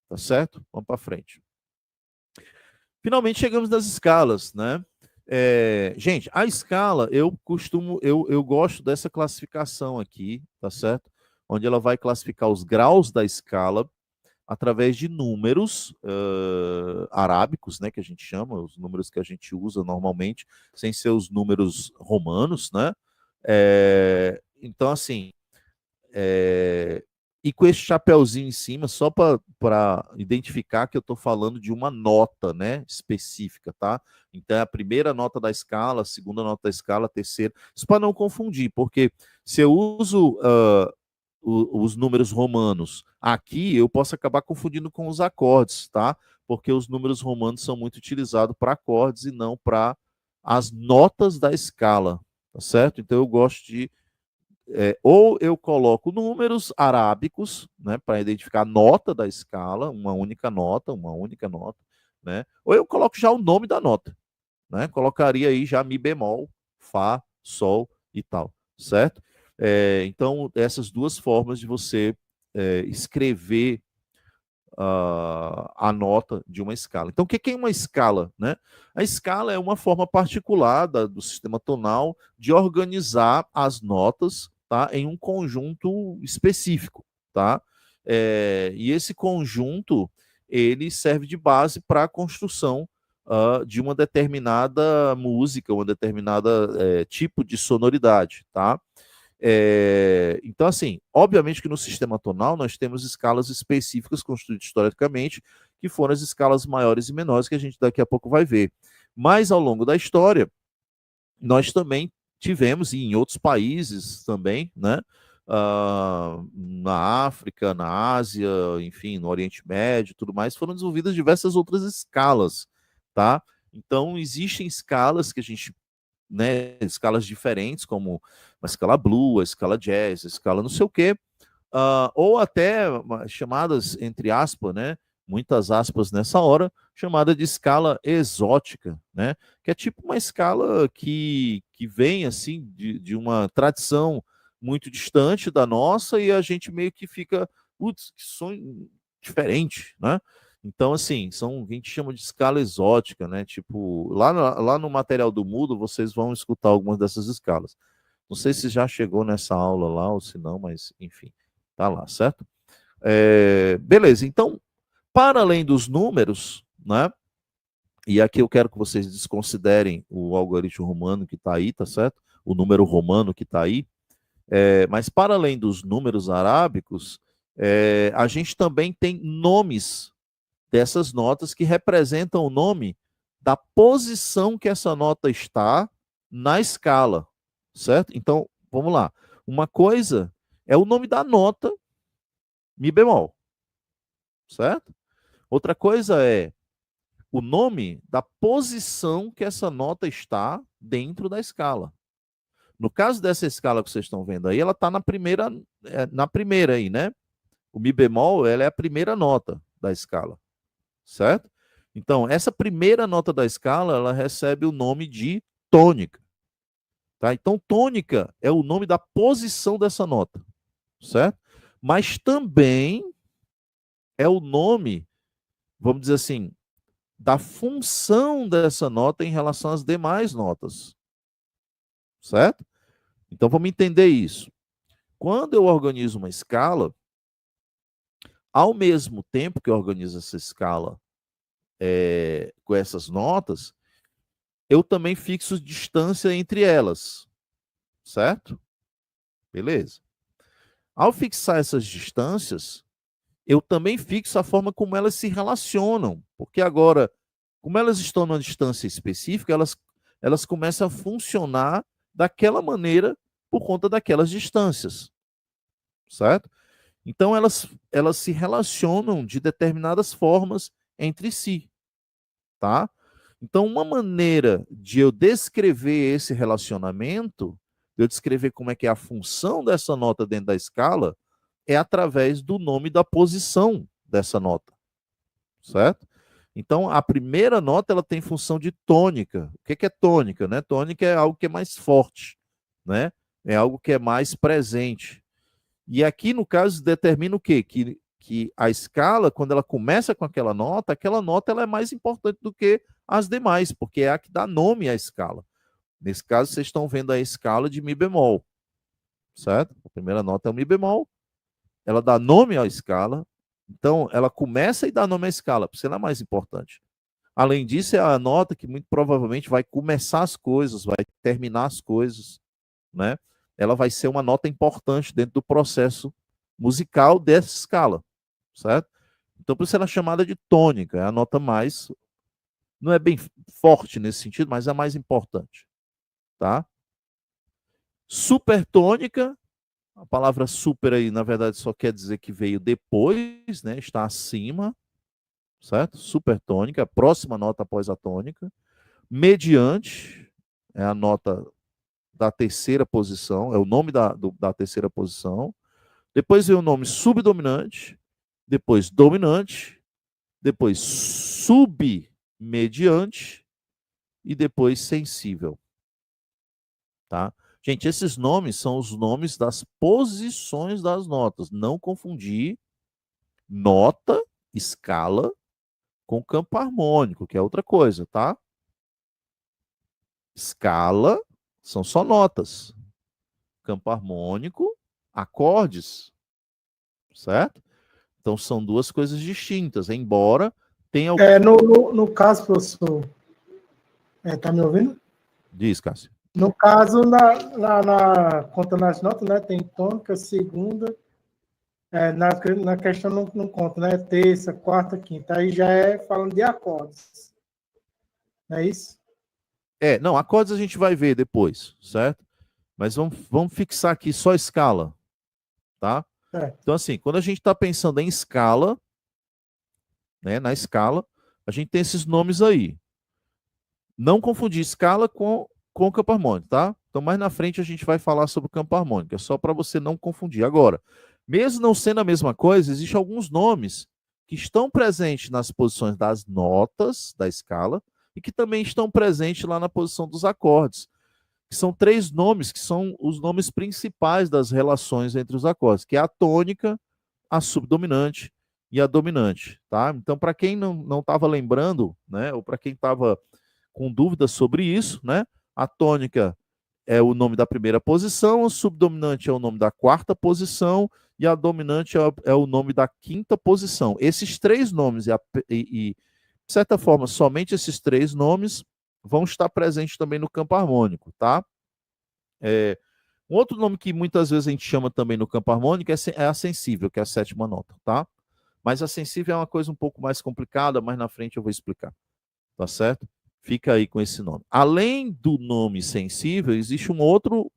tá certo? Vamos para frente. Finalmente chegamos nas escalas, né? Gente, a escala, eu gosto dessa classificação aqui, tá certo? Onde ela vai classificar os graus da escala através de números arábicos, né, que a gente chama, os números que a gente usa normalmente, sem ser os números romanos, né? Então, assim, e com esse chapéuzinho em cima, só para identificar que eu estou falando de uma nota, né, específica, tá? Então, é a primeira nota da escala, a segunda nota da escala, a terceira. Isso para não confundir, porque se eu uso os números romanos aqui, eu posso acabar confundindo com os acordes, tá? Porque os números romanos são muito utilizados para acordes e não para as notas da escala, tá certo? Então, eu gosto de ou eu coloco números arábicos, né, para identificar a nota da escala, uma única nota, né? Ou eu coloco já o nome da nota, né? Colocaria aí já mi bemol, fá, sol e tal, certo? Então, essas duas formas de você escrever a nota de uma escala. Então, o que é uma escala, né? A escala é uma forma particular do sistema tonal de organizar as notas, tá, em um conjunto específico, tá? E esse conjunto ele serve de base para a construção de uma determinada música, uma determinada tipo de sonoridade, tá? Então, assim, obviamente que no sistema tonal nós temos escalas específicas construídas historicamente, que foram as escalas maiores e menores, que a gente daqui a pouco vai ver. Mas ao longo da história, nós também tivemos, e em outros países também, né? Na África, na Ásia, enfim, no Oriente Médio, tudo mais, foram desenvolvidas diversas outras escalas, tá? Então, existem escalas que a gente, né, escalas diferentes, como a escala blue, a escala jazz, a escala não sei o quê, ou até chamadas, entre aspas, né, muitas aspas nessa hora, chamada de escala exótica, né, que é tipo uma escala que vem, assim, de uma tradição muito distante da nossa e a gente meio que fica, putz, que som diferente, né? Então, assim, a gente chama de escala exótica, né? Tipo, lá no material do Moodle, vocês vão escutar algumas dessas escalas. Não sei se já chegou nessa aula lá ou se não, mas enfim, tá lá, certo? Beleza, então, para além dos números, né? E aqui eu quero que vocês desconsiderem o algoritmo romano que está aí, tá certo? O número romano que está aí. Mas para além dos números arábicos, a gente também tem nomes dessas notas que representam o nome da posição que essa nota está na escala, certo? Então, vamos lá. Uma coisa é o nome da nota mi bemol, certo? Outra coisa é o nome da posição que essa nota está dentro da escala. No caso dessa escala que vocês estão vendo aí, ela está na primeira aí, né? O mi bemol, ela é a primeira nota da escala, certo? Então, essa primeira nota da escala, ela recebe o nome de tônica, tá? Então, tônica é o nome da posição dessa nota, certo? Mas também é o nome, vamos dizer assim, da função dessa nota em relação às demais notas, certo? Então, vamos entender isso. Quando eu organizo uma escala, ao mesmo tempo que eu organizo essa escala com essas notas, eu também fixo distância entre elas, certo? Beleza. Ao fixar essas distâncias, eu também fixo a forma como elas se relacionam, porque agora, como elas estão numa distância específica, elas começam a funcionar daquela maneira por conta daquelas distâncias, certo? Então, elas se relacionam de determinadas formas entre si, tá? Então, uma maneira de eu descrever esse relacionamento, de eu descrever como é que é a função dessa nota dentro da escala, é através do nome da posição dessa nota, certo? Então, a primeira nota ela tem função de tônica. O que é tônica, né? Tônica é algo que é mais forte, né? É algo que é mais presente. E aqui, no caso, determina o quê? Que que a escala, quando ela começa com aquela nota ela é mais importante do que as demais, porque é a que dá nome à escala. Nesse caso, vocês estão vendo a escala de Mi bemol, certo? A primeira nota é o Mi bemol, ela dá nome à escala, então ela começa e dá nome à escala, por isso ela é mais importante. Além disso, é a nota que muito provavelmente vai começar as coisas, vai terminar as coisas, né? Ela vai ser uma nota importante dentro do processo musical dessa escala, certo? Então, por isso ela é chamada de tônica, é a nota mais, não é bem forte nesse sentido, mas é a mais importante, tá? Supertônica, a palavra super aí, na verdade, só quer dizer que veio depois, né? Está acima, certo? Supertônica, a próxima nota após a tônica. Mediante, é a nota da terceira posição, é o nome da terceira posição. Depois vem o nome subdominante, depois dominante, depois submediante e depois sensível, tá? Gente, esses nomes são os nomes das posições das notas. Não confundir nota, escala, com campo harmônico, que é outra coisa, tá? Escala são só notas. Campo harmônico, acordes, certo? Então são duas coisas distintas, embora tenha. No caso, professor, tá me ouvindo? Diz, Cássio. No caso, contando as notas, né, tem tônica, segunda, na questão não conta, né? Terça, quarta, quinta. Aí já é falando de acordes. Não é isso? Não, acordes a gente vai ver depois, certo? Mas vamos fixar aqui só escala, tá? Então, assim, quando a gente está pensando em escala, né, na escala, a gente tem esses nomes aí. Não confundir escala com campo harmônico, tá? Então, mais na frente a gente vai falar sobre o campo harmônico, é só para você não confundir. Agora, mesmo não sendo a mesma coisa, existem alguns nomes que estão presentes nas posições das notas da escala e que também estão presentes lá na posição dos acordes, que são três nomes que são os nomes principais das relações entre os acordes, que é a tônica, a subdominante e a dominante, tá? Então, para quem não estava lembrando, né, ou para quem estava com dúvidas sobre isso, né, a tônica é o nome da primeira posição, a subdominante é o nome da quarta posição e a dominante é o nome da quinta posição. Esses três nomes de certa forma, somente esses três nomes vão estar presentes também no campo harmônico, tá? Um outro nome que muitas vezes a gente chama também no campo harmônico é a sensível, que é a sétima nota, tá? Mas a sensível é uma coisa um pouco mais complicada, mas na frente eu vou explicar, tá certo? Fica aí com esse nome. Além do nome sensível, existe um outro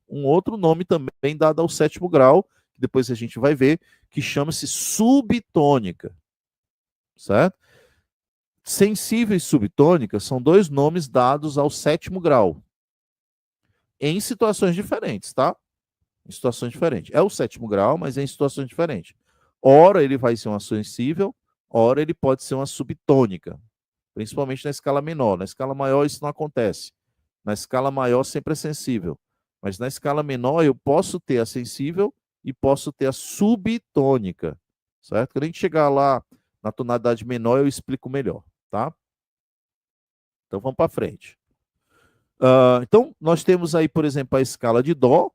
nome também dado ao sétimo grau, que depois a gente vai ver, que chama-se subtônica, certo? Sensível e subtônica são dois nomes dados ao sétimo grau, em situações diferentes, tá? Em situações diferentes. É o sétimo grau, mas é em situações diferentes. Ora ele vai ser uma sensível, ora ele pode ser uma subtônica, principalmente na escala menor. Na escala maior isso não acontece. Na escala maior sempre é sensível. Mas na escala menor eu posso ter a sensível e posso ter a subtônica, certo? Quando a gente chegar lá na tonalidade menor eu explico melhor, tá? Então vamos para frente. Então nós temos aí, por exemplo, a escala de Dó,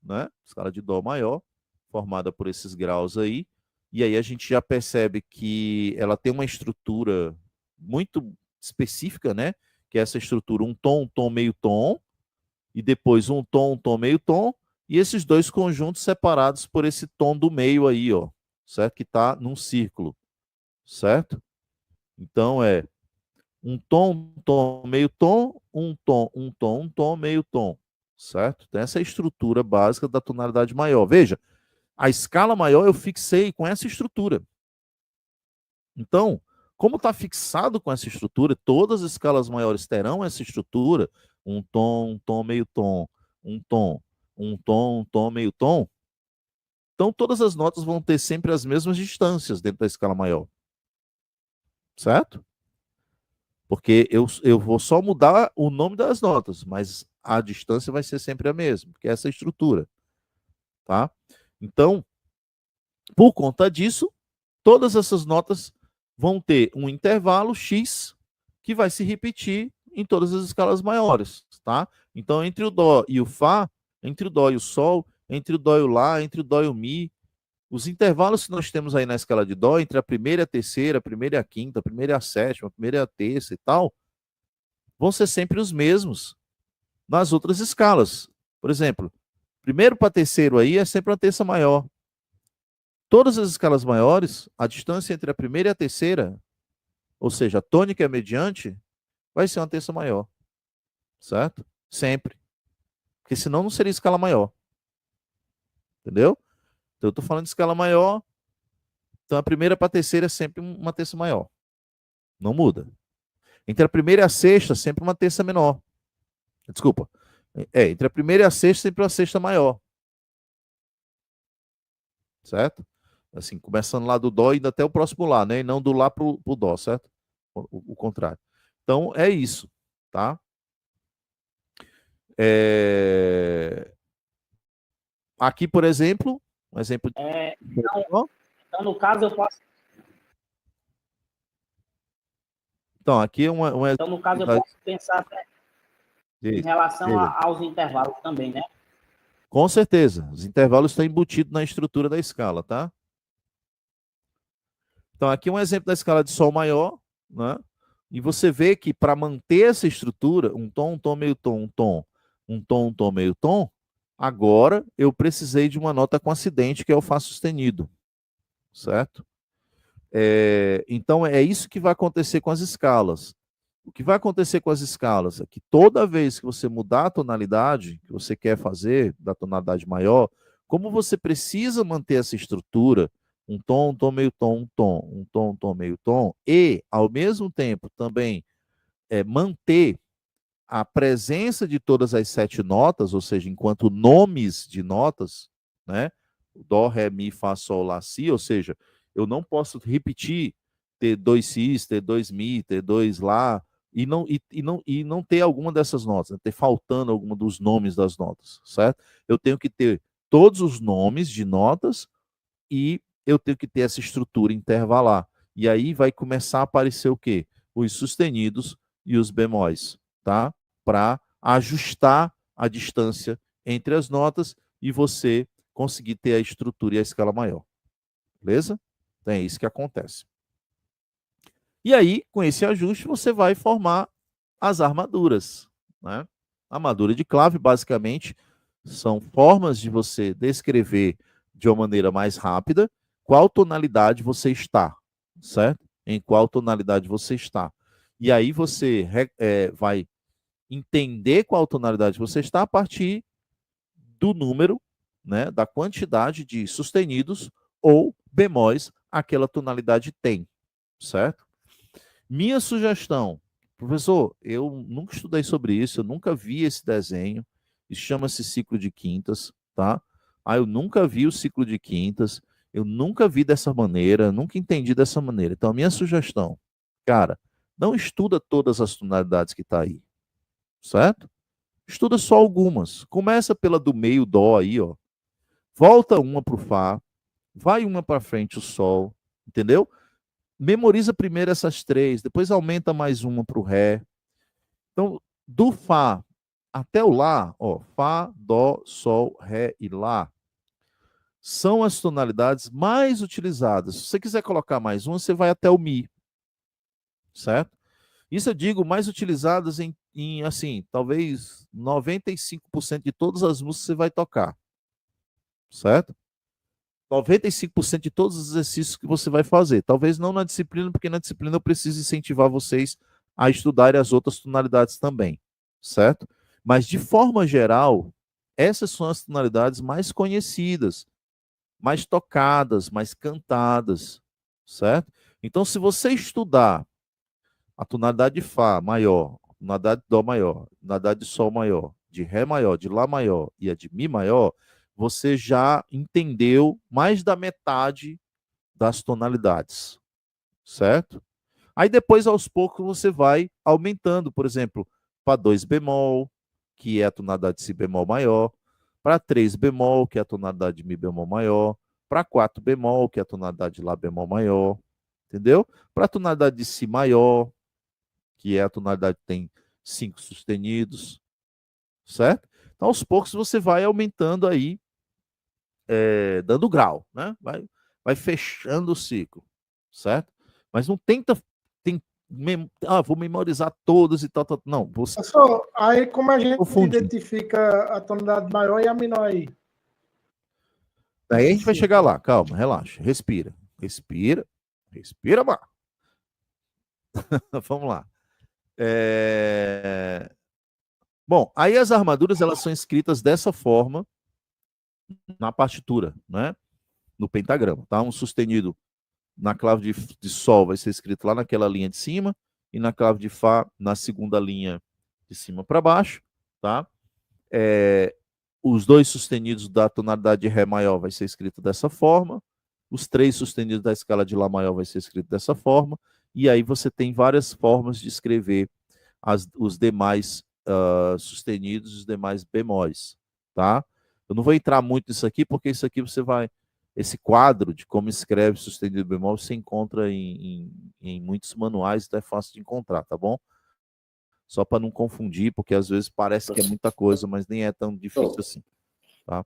né? Escala de Dó maior, formada por esses graus aí. E aí a gente já percebe que ela tem uma estrutura muito específica, né? Que é essa estrutura, um tom, meio tom, e depois um tom, meio tom, e esses dois conjuntos separados por esse tom do meio aí, ó, certo? Que está num círculo, certo? Então é um tom, meio tom, um tom, meio tom, certo? Então essa é a estrutura básica da tonalidade maior. Veja, a escala maior eu fixei com essa estrutura. Então, como está fixado com essa estrutura, todas as escalas maiores terão essa estrutura, um tom, meio tom, um tom, meio tom. Então, todas as notas vão ter sempre as mesmas distâncias dentro da escala maior. Certo? Porque eu vou só mudar o nome das notas, mas a distância vai ser sempre a mesma, porque é essa estrutura. Tá? Então, por conta disso, todas essas notas vão ter um intervalo X que vai se repetir em todas as escalas maiores, tá? Então, entre o Dó e o Fá, entre o Dó e o Sol, entre o Dó e o Lá, entre o Dó e o Mi, os intervalos que nós temos aí na escala de Dó, entre a primeira e a terceira, a primeira e a quinta, a primeira e a sétima, a primeira e a terça e tal, vão ser sempre os mesmos nas outras escalas. Por exemplo, primeiro para terceiro aí é sempre uma terça maior. Todas as escalas maiores, a distância entre a primeira e a terceira, ou seja, a tônica e a mediante, vai ser uma terça maior. Certo? Sempre. Porque senão não seria escala maior. Entendeu? Então eu estou falando de escala maior, então a primeira para a terceira é sempre uma terça maior. Não muda. Entre a primeira e a sexta, sempre uma terça menor. Desculpa. Entre a primeira e a sexta, sempre uma sexta maior. Certo? Assim, começando lá do Dó e indo até o próximo Lá, né? E não do Lá para o Dó, certo? O contrário. Então, é isso, tá? Aqui, por exemplo, um exemplo de... Então, no caso, eu posso... Então, aqui é Então, no caso, eu posso pensar até em relação aos intervalos também, né? Com certeza. Os intervalos estão embutidos na estrutura da escala, tá? Então, aqui é um exemplo da escala de Sol maior, né? E você vê que para manter essa estrutura, um tom, meio tom, um tom, meio tom, agora eu precisei de uma nota com acidente, que é o Fá sustenido, certo? Então, é isso que vai acontecer com as escalas. O que vai acontecer com as escalas é que toda vez que você mudar a tonalidade que você quer fazer, da tonalidade maior, como você precisa manter essa estrutura, um tom, meio tom, um tom, meio tom, e, ao mesmo tempo, também manter a presença de todas as 7 notas, ou seja, enquanto nomes de notas, né? Dó, Ré, Mi, Fá, Sol, Lá, Si, ou seja, eu não posso repetir ter 2 Sis, ter 2 Mi, ter 2 Lá, e não ter alguma dessas notas, né? Ter faltando alguma dos nomes das notas, certo? Eu tenho que ter todos os nomes de notas e eu tenho que ter essa estrutura intervalar. E aí vai começar a aparecer o quê? Os sustenidos e os bemóis, tá? Para ajustar a distância entre as notas e você conseguir ter a estrutura e a escala maior. Beleza? Então é isso que acontece. E aí, com esse ajuste, você vai formar as armaduras, né? A armadura de clave, basicamente, são formas de você descrever de uma maneira mais rápida qual tonalidade você está, certo? Em qual tonalidade você está. E aí você vai entender qual tonalidade você está a partir do número, né, da quantidade de sustenidos ou bemóis aquela tonalidade tem, certo? Minha sugestão, professor, eu nunca estudei sobre isso, eu nunca vi esse desenho, isso chama-se ciclo de quintas, tá? Eu nunca vi o ciclo de quintas, eu nunca vi dessa maneira, nunca entendi dessa maneira. Então, a minha sugestão, cara, não estuda todas as tonalidades que tá aí, certo? Estuda só algumas. Começa pela do meio, Dó aí, ó. Volta uma pro Fá, vai uma para frente, o Sol, entendeu? Memoriza primeiro essas 3, depois aumenta mais uma para o Ré. Então, do Fá até o Lá, ó, Fá, Dó, Sol, Ré e Lá, são as tonalidades mais utilizadas. Se você quiser colocar mais uma, você vai até o Mi, certo? Isso eu digo mais utilizadas em assim, talvez 95% de todas as músicas que você vai tocar, certo? 95% de todos os exercícios que você vai fazer. Talvez não na disciplina, porque na disciplina eu preciso incentivar vocês a estudarem as outras tonalidades também, certo? Mas, de forma geral, essas são as tonalidades mais conhecidas, mais tocadas, mais cantadas, certo? Então, se você estudar a tonalidade de Fá maior, a tonalidade de Dó maior, a tonalidade de Sol maior, de Ré maior, de Lá maior e a de Mi maior, você já entendeu mais da metade das tonalidades, certo? Aí depois, aos poucos, você vai aumentando, por exemplo, para 2 bemol, que é a tonalidade de Si bemol maior, para 3 bemol, que é a tonalidade de Mi bemol maior, para 4 bemol, que é a tonalidade de Lá bemol maior, entendeu? Para a tonalidade de Si maior, que é a tonalidade que tem 5 sustenidos, certo? Então, aos poucos você vai aumentando aí, dando grau, né? Vai fechando o ciclo, certo? Mas não tenta, vou memorizar todos e tal. Não, você Professor, aí como a gente confunde. identifica a tonalidade maior e a menor aí? Daí a gente vai chegar lá, calma, relaxa, respira, mano. Vamos lá. Bom, aí as armaduras elas são escritas dessa forma na partitura, né? No pentagrama, tá? Um sustenido na clave de Sol vai ser escrito lá naquela linha de cima e na clave de Fá na segunda linha de cima para baixo, tá? Os 2 sustenidos da tonalidade de Ré maior vai ser escrito dessa forma, os 3 sustenidos da escala de Lá maior vai ser escrito dessa forma, e aí você tem várias formas de escrever os demais sustenidos e os demais bemóis, tá? Eu não vou entrar muito nisso aqui, porque isso aqui esse quadro de como escreve sustenido e bemol você encontra em muitos manuais, então é fácil de encontrar, tá bom? Só para não confundir, porque às vezes parece que é muita coisa, mas nem é tão difícil assim, tá?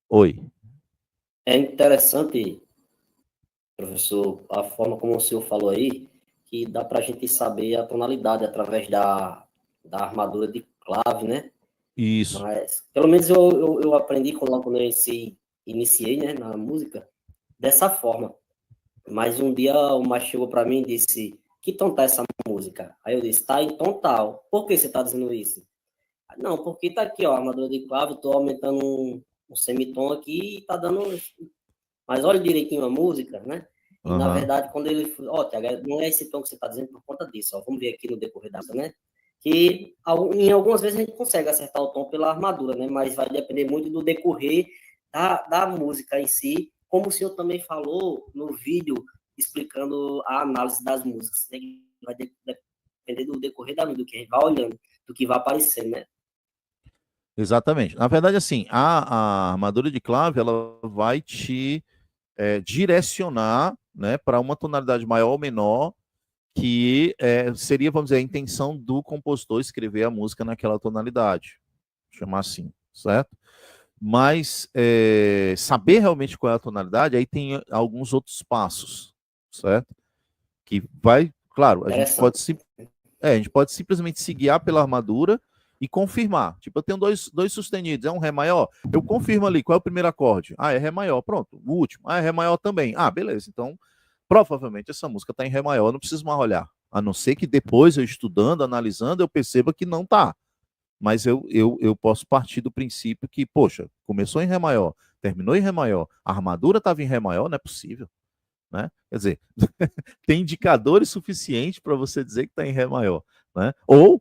Oi. É interessante, professor, a forma como o senhor falou aí, que dá para a gente saber a tonalidade através da armadura de clave, né? Isso. Mas, pelo menos eu aprendi quando eu iniciei, né, na música, dessa forma. Mas um dia o macho chegou para mim e disse: que tom tá essa música? Aí eu disse: tá em tom tal. Por que você tá dizendo isso? Não, porque tá aqui, ó, a armadura de clave, tô aumentando um semitom aqui e tá dando. Mas olha direitinho a música, né? E na verdade, quando ele. Ó, Tiago, não é esse tom que você tá dizendo por conta disso, ó. Vamos ver aqui no decorrer da música, né? Que em algumas vezes a gente consegue acertar o tom pela armadura, né? Mas vai depender muito do decorrer da música em si, como o senhor também falou no vídeo explicando a análise das músicas, né? Vai depender do decorrer da música, do que a gente vai olhando, do que vai aparecendo, né? Exatamente. Na verdade, assim, a armadura de clave ela vai te direcionar, né, para uma tonalidade maior ou menor, que seria, vamos dizer, a intenção do compositor escrever a música naquela tonalidade, chamar assim, certo? Mas saber realmente qual é a tonalidade, aí tem alguns outros passos, certo? Que vai, claro, a gente pode simplesmente se guiar pela armadura e confirmar. Tipo, eu tenho dois sustenidos, é um Ré maior, eu confirmo ali, qual é o primeiro acorde? Ah, é Ré maior, pronto. O último, é Ré maior também. Ah, beleza, então provavelmente essa música está em Ré maior, eu não preciso mais olhar. A não ser que depois eu estudando, analisando, eu perceba que não está. Mas eu posso partir do princípio que, poxa, começou em Ré maior, terminou em Ré maior, a armadura estava em Ré maior, não é possível. Né? Quer dizer, tem indicadores suficientes para você dizer que está em Ré maior. Né? Ou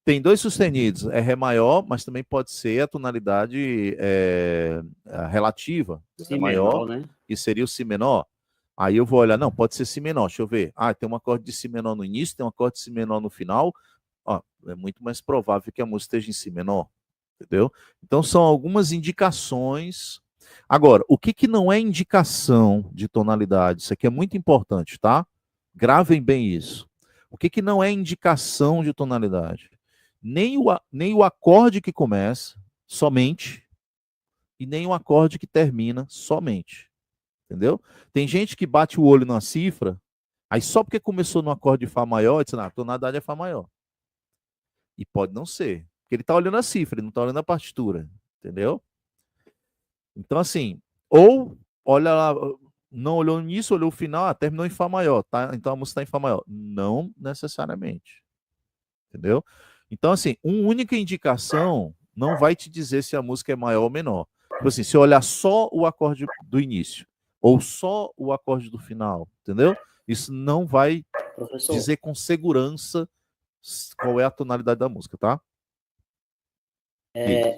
tem 2 sustenidos, é Ré maior, mas também pode ser a tonalidade relativa, Si Ré maior, menor, né? que seria o Si menor. Aí eu vou olhar, não, pode ser Si menor, deixa eu ver. Ah, tem um acorde de Si menor no início, tem um acorde de Si menor no final. Ó, é muito mais provável que a música esteja em Si menor, entendeu? Então são algumas indicações. Agora, o que não é indicação de tonalidade? Isso aqui é muito importante, tá? Gravem bem isso. O que não é indicação de tonalidade? Nem o acorde que começa, somente, e nem o acorde que termina, somente. Entendeu? Tem gente que bate o olho na cifra, aí só porque começou no acorde de Fá maior, diz, a tonalidade é Fá maior. E pode não ser, porque ele está olhando a cifra, ele não está olhando a partitura, entendeu? Então, assim, ou olha lá, não olhou nisso, olhou o final, terminou em Fá maior, tá? Então a música está em Fá maior. Não necessariamente, entendeu? Então, assim, uma única indicação não vai te dizer se a música é maior ou menor. Tipo assim, se eu olhar só o acorde do início, ou só o acorde do final, entendeu? Isso não vai dizer com segurança qual é a tonalidade da música, tá?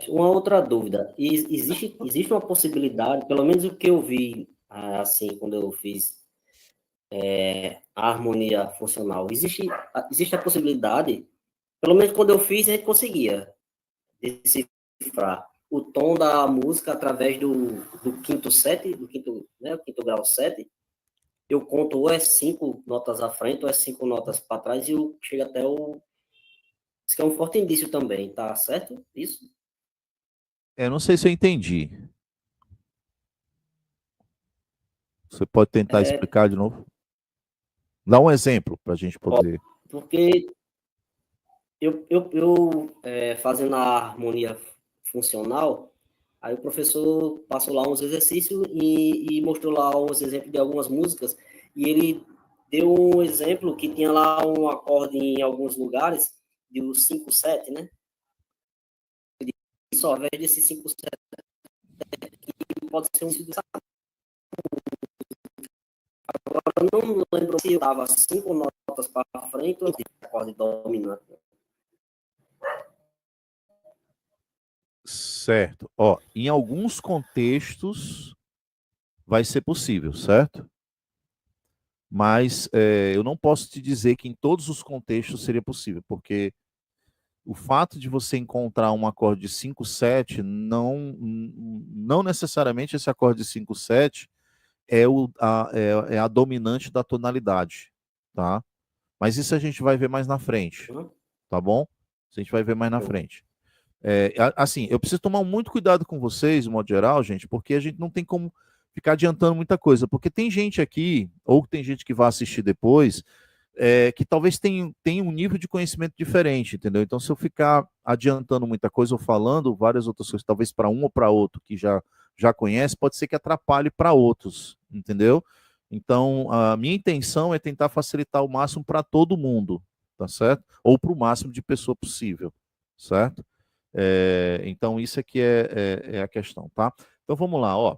Uma outra dúvida. Existe uma possibilidade, pelo menos o que eu vi, assim, quando eu fiz a harmonia funcional, existe a possibilidade, pelo menos quando eu fiz, a gente conseguia decifrar o tom da música através do quinto set, o quinto grau 7. Eu conto ou é 5 notas à frente ou é 5 notas para trás e eu chego até o... Isso que é um forte indício também, tá certo? Isso? Não sei se eu entendi. Você pode tentar explicar de novo? Dá um exemplo para a gente poder... Porque eu fazendo a harmonia funcional, aí o professor passou lá uns exercícios e mostrou lá uns exemplos de algumas músicas, e ele deu um exemplo que tinha lá um acorde em alguns lugares, de 5/7, né? E só, ao invés desse 5/7, pode ser um... Agora, eu não lembro se eu dava 5 notas para frente ou acorde dominante. Certo. Em alguns contextos vai ser possível, certo? Mas eu não posso te dizer que em todos os contextos seria possível, porque o fato de você encontrar um acorde de 5/7 não necessariamente esse acorde de 5/7 é a dominante da tonalidade, tá? Mas isso a gente vai ver mais na frente, tá bom? Isso a gente vai ver mais na frente. Assim, eu preciso tomar muito cuidado com vocês, no modo geral, gente, porque a gente não tem como ficar adiantando muita coisa, porque tem gente aqui, ou tem gente que vai assistir depois, que talvez tenha um nível de conhecimento diferente, entendeu? Então, se eu ficar adiantando muita coisa ou falando várias outras coisas, talvez para um ou para outro que já conhece, pode ser que atrapalhe para outros, entendeu? Então, a minha intenção é tentar facilitar o máximo para todo mundo, tá certo? Ou para o máximo de pessoa possível, certo? Então, isso aqui é a questão, tá? Então, vamos lá, ó.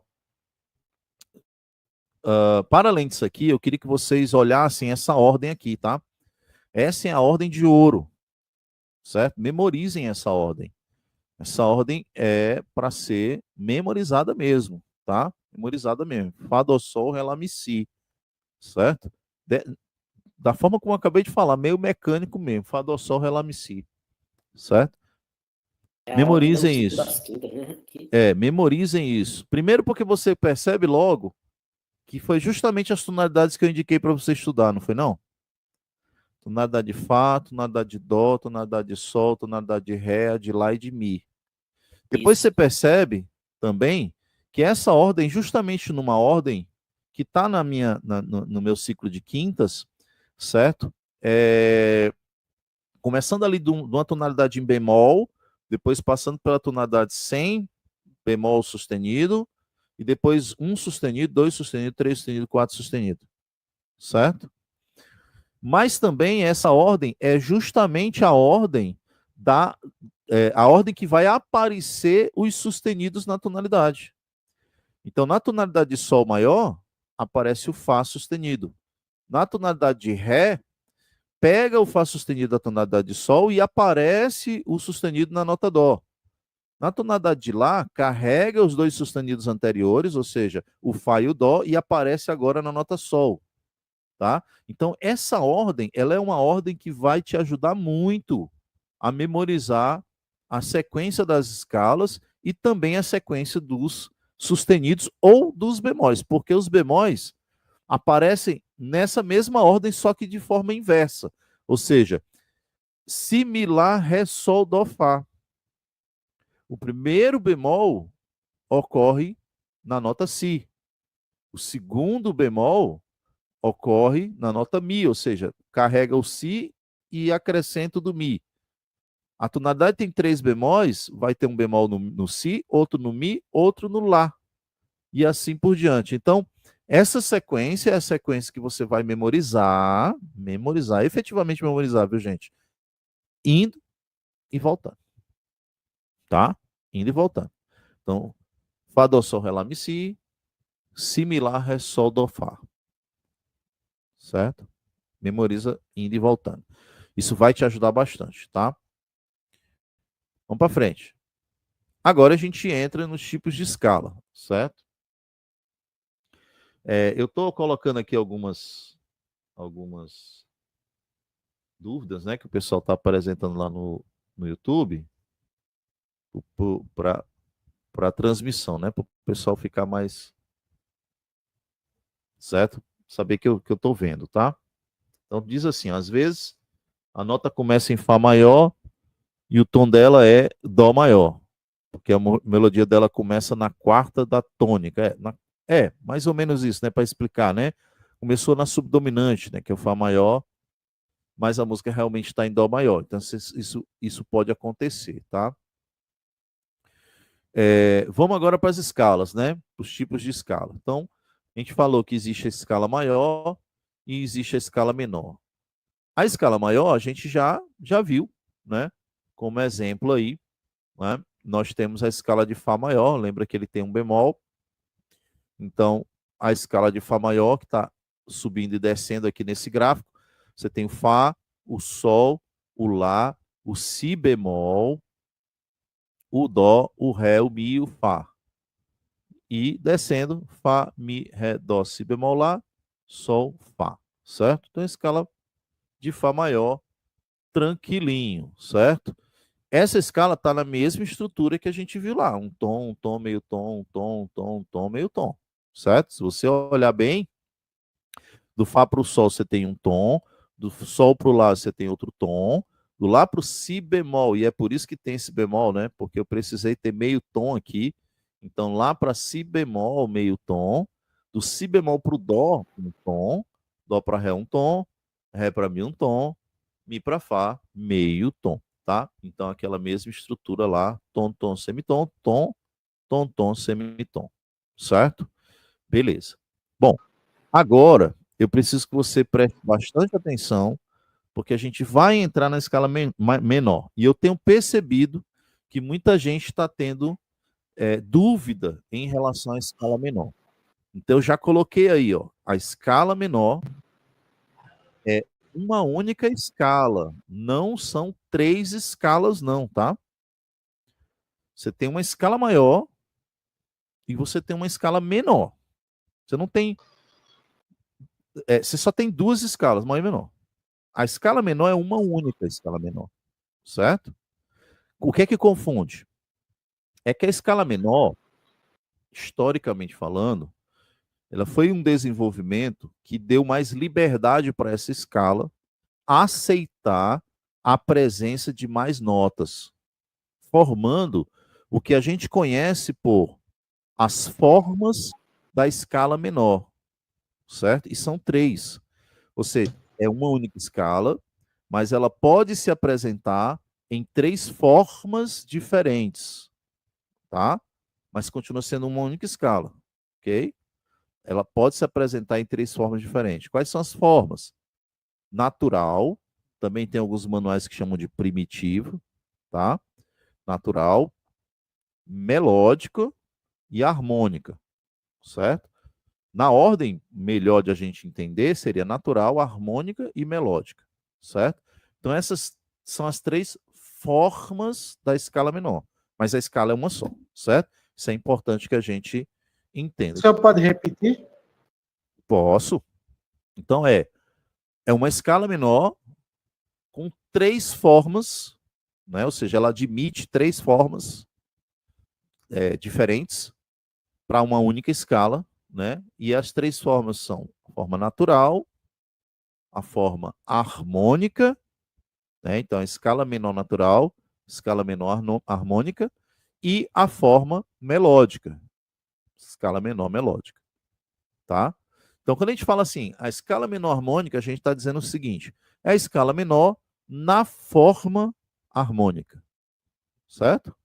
Para além disso aqui, eu queria que vocês olhassem essa ordem aqui, tá? Essa é a ordem de ouro, certo? Memorizem essa ordem. Essa ordem é para ser memorizada mesmo, tá? Memorizada mesmo. Fá, dó, sol, ré, lá, mi, si, certo? Da forma como eu acabei de falar, meio mecânico mesmo. Fá, dó, sol, ré, lá, mi, si, certo? Memorizem isso. Memorizem isso. Primeiro porque você percebe logo que foi justamente as tonalidades que eu indiquei para você estudar, não foi não? Tonalidade de Fá, tonalidade de Dó, tonalidade de Sol, tonalidade de Ré, de Lá e de Mi. Depois você percebe também que essa ordem, justamente numa ordem que está no meu ciclo de quintas, certo? Começando ali de uma tonalidade em bemol, depois passando pela tonalidade sem bemol sustenido, e depois um sustenido, dois sustenido, três sustenido, quatro sustenido, certo? Mas também essa ordem é justamente a ordem a ordem que vai aparecer os sustenidos na tonalidade. Então, na tonalidade de Sol maior, aparece o Fá sustenido. Na tonalidade de Ré, pega o Fá sustenido da tonalidade de Sol e aparece o sustenido na nota Dó. Na tonalidade de Lá, carrega os dois sustenidos anteriores, ou seja, o Fá e o Dó, e aparece agora na nota Sol. Tá? Então, essa ordem, ela é uma ordem que vai te ajudar muito a memorizar a sequência das escalas e também a sequência dos sustenidos ou dos bemóis, porque os bemóis aparecem nessa mesma ordem, só que de forma inversa. Ou seja, si, mi, lá, ré, sol, dó, fá. O primeiro bemol ocorre na nota si. O segundo bemol ocorre na nota mi, ou seja, carrega o si e acrescenta o do mi. A tonalidade tem 3 bemóis, vai ter um bemol no si, outro no mi, outro no lá. E assim por diante. Então, essa sequência é a sequência que você vai efetivamente memorizar, viu, gente? Indo e voltando. Tá? Indo e voltando. Então, Fá, Dó, Sol, Ré, Lá, Mi, Si, Mi, Lá, Ré, Sol, Dó, Fá. Certo? Memoriza indo e voltando. Isso vai te ajudar bastante, tá? Vamos para frente. Agora a gente entra nos tipos de escala, certo? Eu estou colocando aqui algumas dúvidas, né, que o pessoal está apresentando lá no YouTube, a transmissão, né? Para o pessoal ficar mais... Certo? Saber que eu estou vendo, tá? Então, diz assim, às vezes, a nota começa em Fá maior e o tom dela é Dó maior, porque a melodia dela começa na quarta da tônica. Mais ou menos isso, né? Para explicar, né? Começou na subdominante, né? Que é o Fá maior, mas a música realmente está em Dó maior. Então, isso pode acontecer, tá? Vamos agora para as escalas, né? Os tipos de escala. Então, a gente falou que existe a escala maior e existe a escala menor. A escala maior a gente já viu, né? Como exemplo aí, né? Nós temos a escala de Fá maior, lembra que ele tem um bemol. Então, a escala de Fá maior, que está subindo e descendo aqui nesse gráfico, você tem o Fá, o Sol, o Lá, o Si bemol, o Dó, o Ré, o Mi e o Fá. E descendo, Fá, Mi, Ré, Dó, Si bemol, Lá, Sol, Fá. Certo? Então, a escala de Fá maior, tranquilinho, certo? Essa escala está na mesma estrutura que a gente viu lá. Um tom, meio tom, um tom, meio tom. Certo? Se você olhar bem, do Fá para o Sol você tem um tom, do Sol para o Lá você tem outro tom, do Lá para o Si bemol, e é por isso que tem esse bemol, né? Porque eu precisei ter meio tom aqui. Então, Lá para Si bemol, meio tom, do Si bemol para o Dó, um tom, Dó para Ré, um tom, Ré para Mi, um tom, Mi para Fá, meio tom, tá? Então, aquela mesma estrutura lá, tom, semitom, tom, semitom, certo? Beleza. Bom, agora eu preciso que você preste bastante atenção, porque a gente vai entrar na escala menor. E eu tenho percebido que muita gente está tendo dúvida em relação à escala menor. Então, eu já coloquei aí, ó, a escala menor é uma única escala, não são 3 escalas, não, tá? Você tem uma escala maior e você tem uma escala menor. Você não tem. Você só tem 2 escalas, maior e menor. A escala menor é uma única escala menor, certo? O que é que confunde? É que a escala menor, historicamente falando, ela foi um desenvolvimento que deu mais liberdade para essa escala aceitar a presença de mais notas, formando o que a gente conhece por as formas da escala menor, certo? E são 3. Ou seja, é uma única escala, mas ela pode se apresentar em 3 formas diferentes, tá? Mas continua sendo uma única escala, ok? Ela pode se apresentar em 3 formas diferentes. Quais são as formas? Natural, também tem alguns manuais que chamam de primitivo, tá? Natural, melódica e harmônica, certo? Na ordem melhor de a gente entender, seria natural, harmônica e melódica, certo? Então, essas são as 3 formas da escala menor, mas a escala é uma só, certo? Isso é importante que a gente entenda. O senhor pode repetir? Posso. Então, é uma escala menor com 3 formas, né? Ou seja, ela admite 3 formas diferentes para uma única escala, né? E as 3 formas são a forma natural, a forma harmônica, né? Então, a escala menor natural, escala menor harmônica, e a forma melódica, escala menor melódica, tá? Então, quando a gente fala assim, a escala menor harmônica, a gente está dizendo o seguinte, é a escala menor na forma harmônica, certo?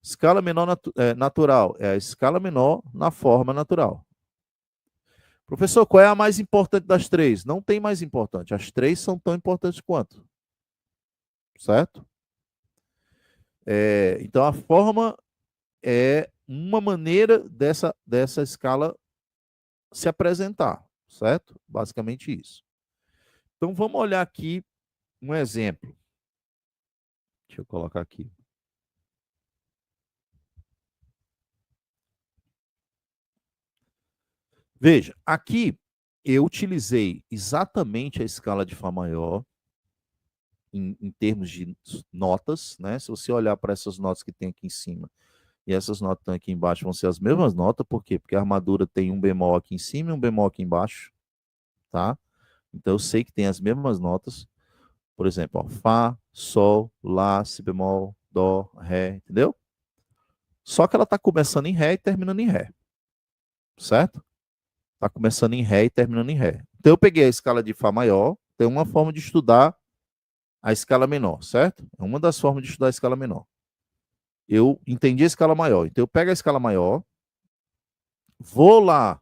Escala menor natural é a escala menor na forma natural. Professor, qual é a mais importante das 3? Não tem mais importante. As 3 são tão importantes quanto. Certo? Então, a forma é uma maneira dessa escala se apresentar. Certo? Basicamente isso. Então, vamos olhar aqui um exemplo. Deixa eu colocar aqui. Veja, aqui eu utilizei exatamente a escala de Fá maior em termos de notas, né? Se você olhar para essas notas que tem aqui em cima, e essas notas estão aqui embaixo vão ser as mesmas notas, por quê? Porque a armadura tem um bemol aqui em cima e um bemol aqui embaixo, tá? Então eu sei que tem as mesmas notas, por exemplo, ó, Fá, Sol, Lá, Si bemol, Dó, Ré, entendeu? Só que ela está começando em Ré e terminando em Ré, certo? Está começando em Ré e terminando em Ré. Então eu peguei a escala de Fá maior, tem uma forma de estudar a escala menor, certo? É uma das formas de estudar a escala menor. Eu entendi a escala maior, então eu pego a escala maior, vou lá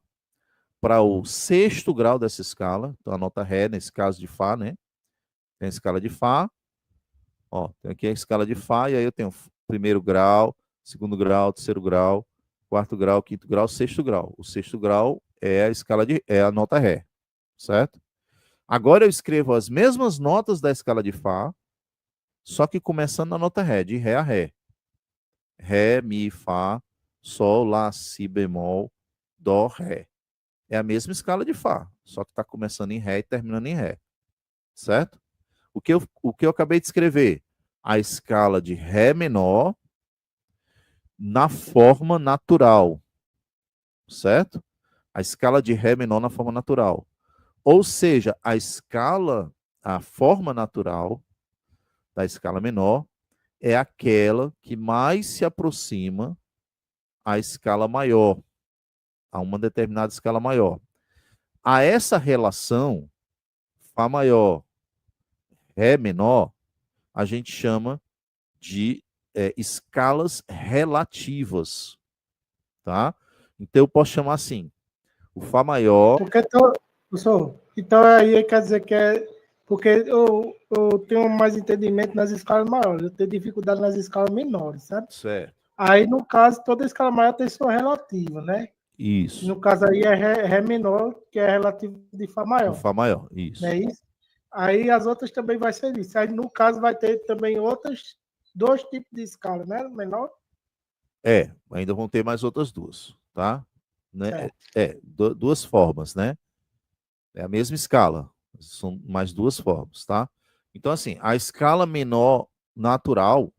para o sexto grau dessa escala, então a nota Ré, nesse caso de Fá, né? Tem a escala de Fá, ó, tem aqui a escala de Fá, e aí eu tenho primeiro grau, segundo grau, terceiro grau, quarto grau, quinto grau, sexto grau. O sexto grau é a escala é a nota Ré, certo? Agora eu escrevo as mesmas notas da escala de Fá, só que começando na nota Ré, de Ré a Ré. Ré, Mi, Fá, Sol, Lá, Si bemol, Dó, Ré. É a mesma escala de Fá, só que está começando em Ré e terminando em Ré, certo? O que eu acabei de escrever? A escala de Ré menor na forma natural, certo? A escala de Ré menor na forma natural. Ou seja, a forma natural da escala menor é aquela que mais se aproxima à escala maior, a uma determinada escala maior. A essa relação, Fá maior, Ré menor, a gente chama de escalas relativas, tá? Então eu posso chamar assim, o Fá maior... Porque, professor, então aí quer dizer que é... Porque eu tenho mais entendimento nas escalas maiores, eu tenho dificuldade nas escalas menores, sabe? Certo. Aí, no caso, toda escala maior tem sua relativa, né? Isso. No caso aí é Ré menor, que é relativo de Fá O maior. Fá maior, isso. Não é isso? Aí as outras também vai ser isso. Aí, no caso, vai ter também dois tipos de escala, né? Menor. Ainda vão ter mais outras duas, tá? Né? É. Duas formas, né? É a mesma escala, são mais duas formas, tá? Então, assim, a escala menor natural,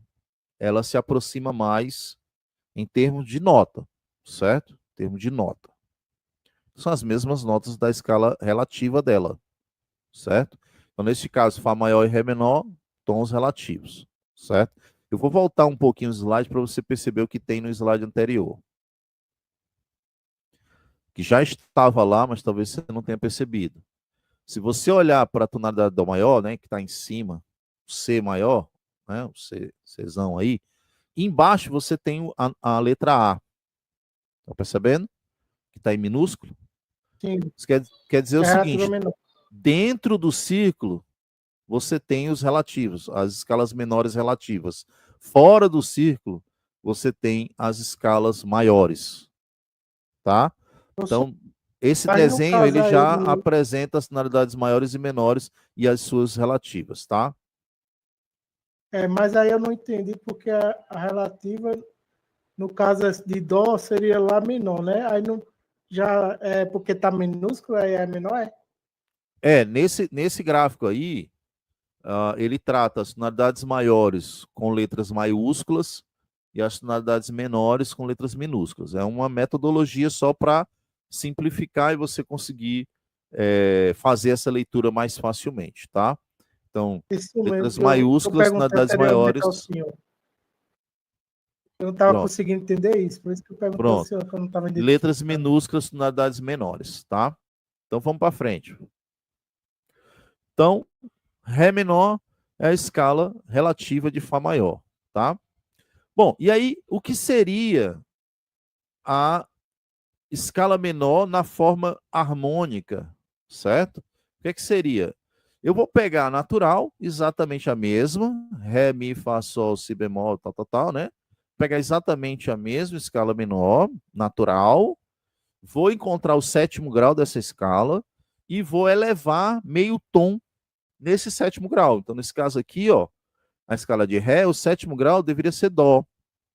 ela se aproxima mais em termos de nota, certo? Em termos de nota. São as mesmas notas da escala relativa dela, certo? Então, neste caso, Fá maior e Ré menor, tons relativos, certo? Eu vou voltar um pouquinho o slide para você perceber o que tem no slide anterior. Que já estava lá, mas talvez você não tenha percebido. Se você olhar para a tonalidade Dó maior, né, que está em cima, o C maior, né, o Czão aí, embaixo você tem a letra A. Está percebendo? Que está em minúsculo. Sim. Isso quer dizer o seguinte, Menor. dentro do círculo, você tem os relativos, as escalas menores relativas. Fora do círculo, você tem as escalas maiores. Tá? Então, esse desenho ele já apresenta as tonalidades maiores e menores e as suas relativas, tá? Mas aí eu não entendi porque a relativa, no caso de Dó, seria Lá menor, né? Aí não, já é porque tá minúsculo, aí é menor, é? Nesse gráfico aí, ele trata as tonalidades maiores com letras maiúsculas e as tonalidades menores com letras minúsculas. É uma metodologia só para simplificar e você conseguir fazer essa leitura mais facilmente, tá? Então, Isso letras mesmo, maiúsculas, tonalidades maiores. Eu não estava conseguindo entender isso, por isso que eu perguntei ao senhor, que eu não estava entendendo. Letras minúsculas, tonalidades menores, tá? Então, vamos para frente. Então, Ré menor é a escala relativa de Fá maior, tá? Bom, e aí, o que seria a escala menor na forma harmônica, certo? O que seria? Eu vou pegar a natural, exatamente a mesma, Ré, Mi, Fá, Sol, Si bemol, tal, né? Pegar exatamente a mesma escala menor, natural, vou encontrar o sétimo grau dessa escala e vou elevar meio tom nesse sétimo grau. Então, nesse caso aqui, ó, a escala de Ré, o sétimo grau deveria ser Dó,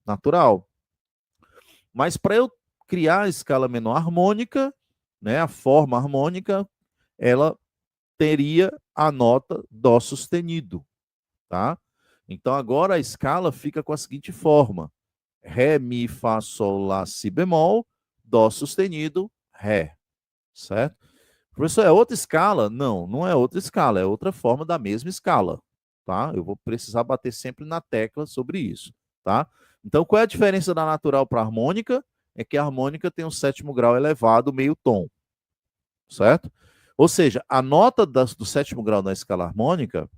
natural. Mas para eu criar a escala menor harmônica, né, a forma harmônica, ela teria a nota Dó sustenido, tá? Então agora a escala fica com a seguinte forma: Ré, Mi, Fá, Sol, Lá, Si bemol, Dó sustenido, Ré. Certo? Professor, é outra escala? Não, não é outra escala, é outra forma da mesma escala. Tá? Eu vou precisar bater sempre na tecla sobre isso. Tá? Então, qual é a diferença da natural para a harmônica? É que a harmônica tem um sétimo grau elevado, meio tom. Certo? Ou seja, a nota do sétimo grau da escala harmônica,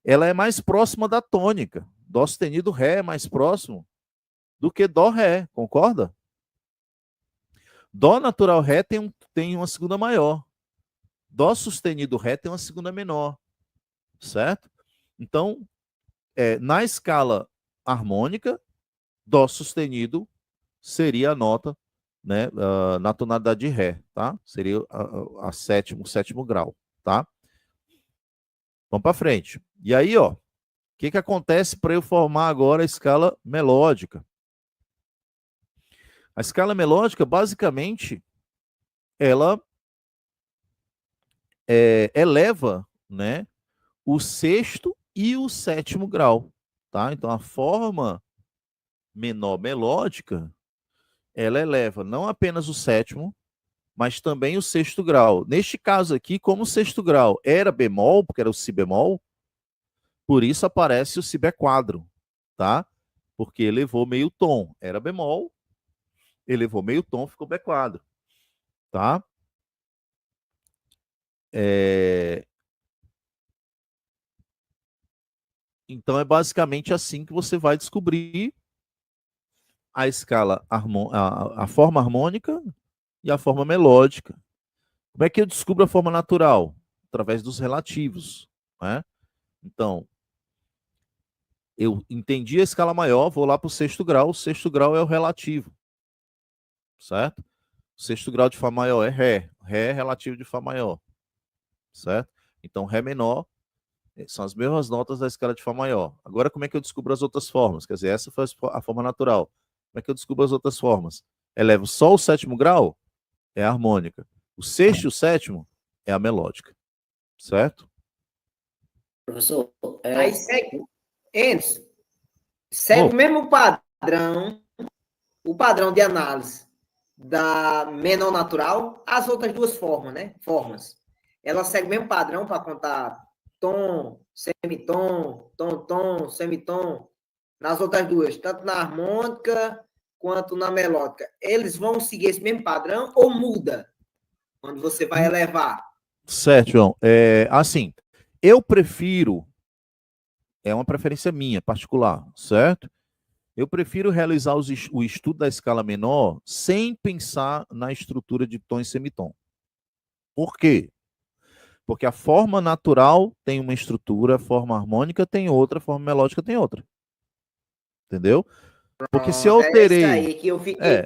ela é mais próxima da tônica. Dó sustenido, Ré é mais próximo do que Dó, Ré. Concorda? Dó natural, Ré tem uma segunda maior. Dó sustenido, Ré tem uma segunda menor. Certo? Então, na escala harmônica, Dó sustenido seria a nota, né, na tonalidade de Ré, tá? Seria o sétimo grau, tá? Vamos para frente. E aí, ó, o que acontece para eu formar agora a escala melódica? A escala melódica, basicamente, ela eleva, né, o sexto e o sétimo grau, tá? Então, a forma menor melódica, ela eleva não apenas o sétimo, mas também o sexto grau. Neste caso aqui, como o sexto grau era bemol, porque era o si bemol, por isso aparece o si bé quadro, tá? Porque elevou meio tom. Era bemol, elevou meio tom, ficou bé quadro, tá? Então é basicamente assim que você vai descobrir a escala, a forma harmônica e a forma melódica. Como é que eu descubro a forma natural? Através dos relativos, né? Então, eu entendi a escala maior, vou lá para o sexto grau é o relativo, certo? O sexto grau de Fá maior é Ré, Ré é relativo de Fá maior, certo? Então, Ré menor são as mesmas notas da escala de Fá maior. Agora, como é que eu descubro as outras formas? Quer dizer, essa foi a forma natural. Como é que eu descubro as outras formas? Elevo só o sétimo grau, é a harmônica. O sexto e o sétimo é a melódica, certo? Professor, Aí segue, Enzo, segue o mesmo padrão, o padrão de análise da menor natural, as outras duas formas, né? Formas. Ela segue o mesmo padrão para contar tom, semitom, tom, semitom, nas outras duas, tanto na harmônica quanto na melódica. Eles vão seguir esse mesmo padrão ou muda quando você vai elevar? Certo, João. Assim, eu prefiro, é uma preferência minha, particular, certo? Eu prefiro realizar o estudo da escala menor sem pensar na estrutura de tom e semitom. Por quê? Porque a forma natural tem uma estrutura, a forma harmônica tem outra, a forma melódica tem outra. Entendeu? Porque se eu alterei... É isso aí que eu fiquei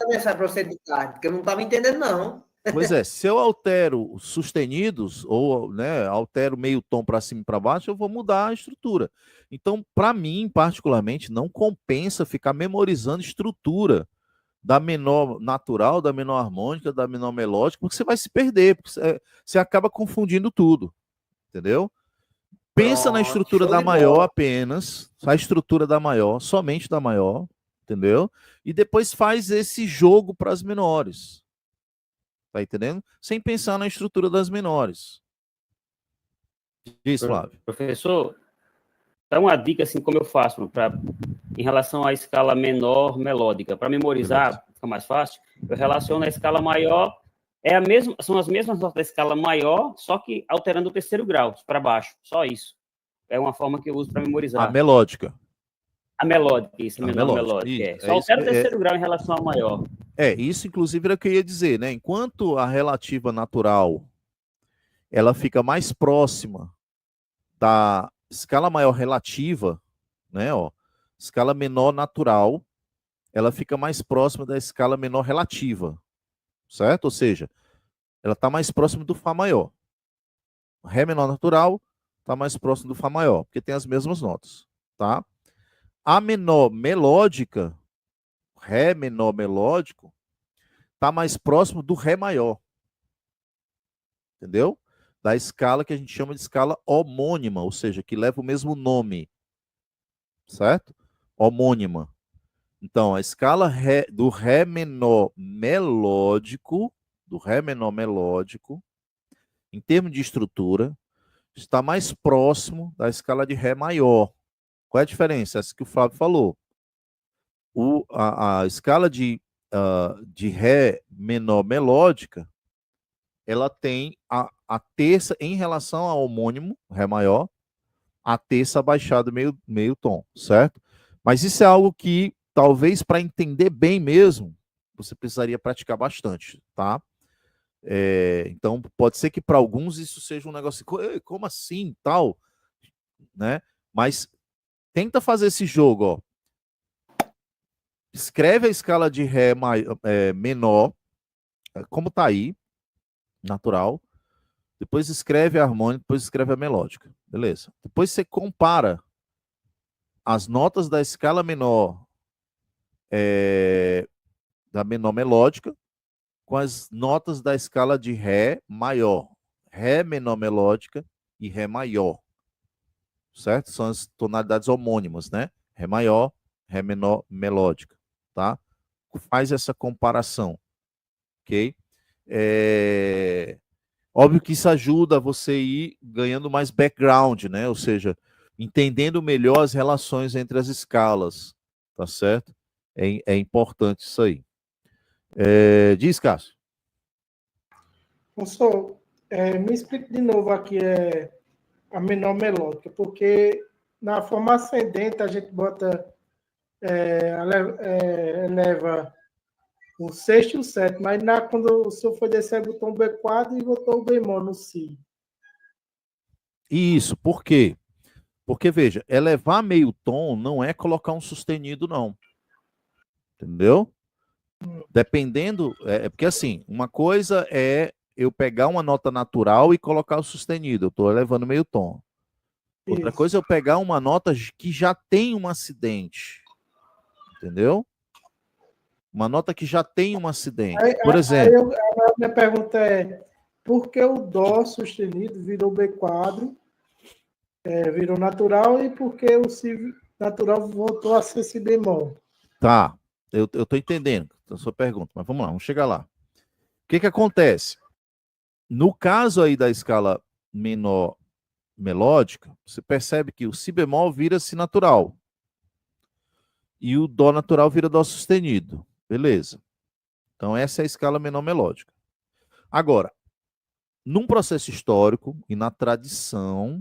nessa procedimento, porque eu não estava entendendo, não. Pois é, se eu altero sustenidos ou, né, altero meio tom para cima e para baixo, eu vou mudar a estrutura. Então, para mim, particularmente, não compensa ficar memorizando estrutura da menor natural, da menor harmônica, da menor melódica, porque você vai se perder, porque você acaba confundindo tudo, entendeu? Pensa na estrutura da maior apenas, a estrutura da maior, somente da maior, entendeu? E depois faz esse jogo para as menores. Tá entendendo? Sem pensar na estrutura das menores. Diz, Flávio. Professor, dá uma dica assim como eu faço em relação à escala menor melódica. Para memorizar, fica mais fácil, eu relaciono a escala maior, são as mesmas notas da escala maior, só que alterando o terceiro grau, para baixo, só isso. É uma forma que eu uso para memorizar. A melódica. A melódica, isso, a menor melódica. Só altera o terceiro grau em relação ao maior. Isso inclusive era o que eu ia dizer, né? Enquanto a relativa natural, ela fica mais próxima da escala maior relativa, né? Ó, escala menor natural, ela fica mais próxima da escala menor relativa, certo? Ou seja, ela está mais próxima do Fá maior. Ré menor natural está mais próximo do Fá maior, porque tem as mesmas notas, tá? A menor melódica, Ré menor melódico, está mais próximo do Ré maior. Entendeu? Da escala que a gente chama de escala homônima, ou seja, que leva o mesmo nome. Certo? Homônima. Então, a escala do Ré menor melódico, em termos de estrutura, está mais próximo da escala de Ré maior. Qual é a diferença? Essa que o Flávio falou. A escala de Ré menor melódica, ela tem a terça, em relação ao homônimo, Ré maior, a terça abaixada meio tom, certo? Mas isso é algo que, talvez, para entender bem mesmo, você precisaria praticar bastante, tá? Então, pode ser que para alguns isso seja um negócio, como assim, tal, né? Mas tenta fazer esse jogo, ó. Escreve a escala de Ré menor, como tá aí, natural. Depois escreve a harmônica, depois escreve a melódica. Beleza. Depois você compara as notas da escala menor, da menor melódica, com as notas da escala de Ré maior. Ré menor melódica e Ré maior. Certo? São as tonalidades homônimas, né? Ré maior, Ré menor melódica. Tá? Faz essa comparação. Ok? Óbvio que isso ajuda você a ir ganhando mais background, né? Ou seja, entendendo melhor as relações entre as escalas, tá certo? É importante isso aí. Diz, Cássio. Professor, me explique de novo aqui a menor melódica, porque na forma ascendente a gente bota, eleva o sexto e o sétimo, mas quando o senhor foi descer, botou um B4 e botou o bemol no Si. Isso, por quê? Porque, veja, elevar meio tom não é colocar um sustenido, não. Entendeu? Dependendo, porque assim, uma coisa é eu pegar uma nota natural e colocar o sustenido, eu estou elevando meio tom. Outra coisa é eu pegar uma nota que já tem um acidente, entendeu? Uma nota que já tem um acidente. Por exemplo. A minha pergunta é, por que o Dó sustenido virou B4, virou natural, e por que o Si natural voltou a ser Si bemol? Tá, eu estou entendendo a sua pergunta, mas vamos lá, vamos chegar lá. O que acontece? No caso aí da escala menor melódica, você percebe que o Si bemol vira Si natural e o Dó natural vira Dó sustenido. Beleza. Então essa é a escala menor melódica. Agora, num processo histórico e na tradição,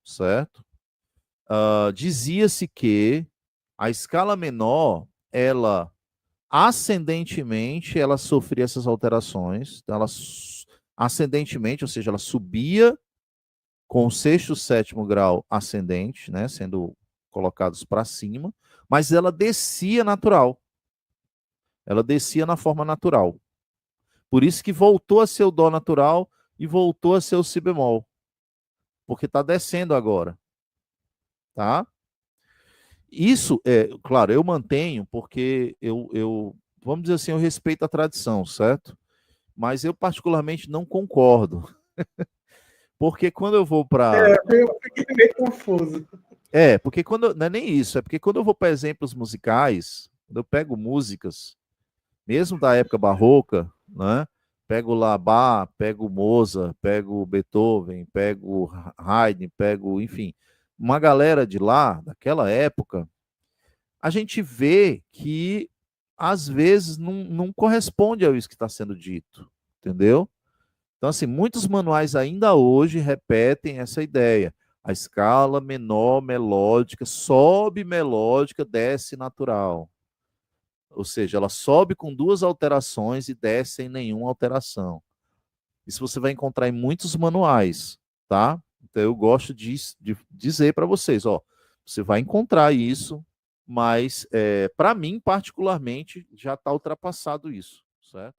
certo? Dizia-se que a escala menor, ela ascendentemente, ela sofria essas alterações. Então, ela ascendentemente, ou seja, ela subia com o sexto e sétimo grau ascendente, né, sendo colocados para cima, mas ela descia natural. Ela descia na forma natural. Por isso que voltou a ser o Dó natural e voltou a ser o Si bemol. Porque está descendo agora. Tá? Isso, claro, eu mantenho porque vamos dizer assim, eu respeito a tradição, certo? Mas eu particularmente não concordo. Porque quando eu vou para... Eu fiquei meio confuso. Porque quando... Não é nem isso, é porque quando eu vou para exemplos musicais, quando eu pego músicas, mesmo da época barroca, né? Pego lá Bach, pego Mozart, pego Beethoven, pego Haydn, pego, enfim, uma galera de lá, daquela época, a gente vê que às vezes não corresponde a isso que está sendo dito, entendeu? Então, assim, muitos manuais ainda hoje repetem essa ideia. A escala menor melódica, sobe melódica, desce natural. Ou seja, ela sobe com duas alterações e desce sem nenhuma alteração. Isso você vai encontrar em muitos manuais, tá? Então eu gosto de dizer para vocês, ó, você vai encontrar isso, mas para mim particularmente já está ultrapassado isso, certo?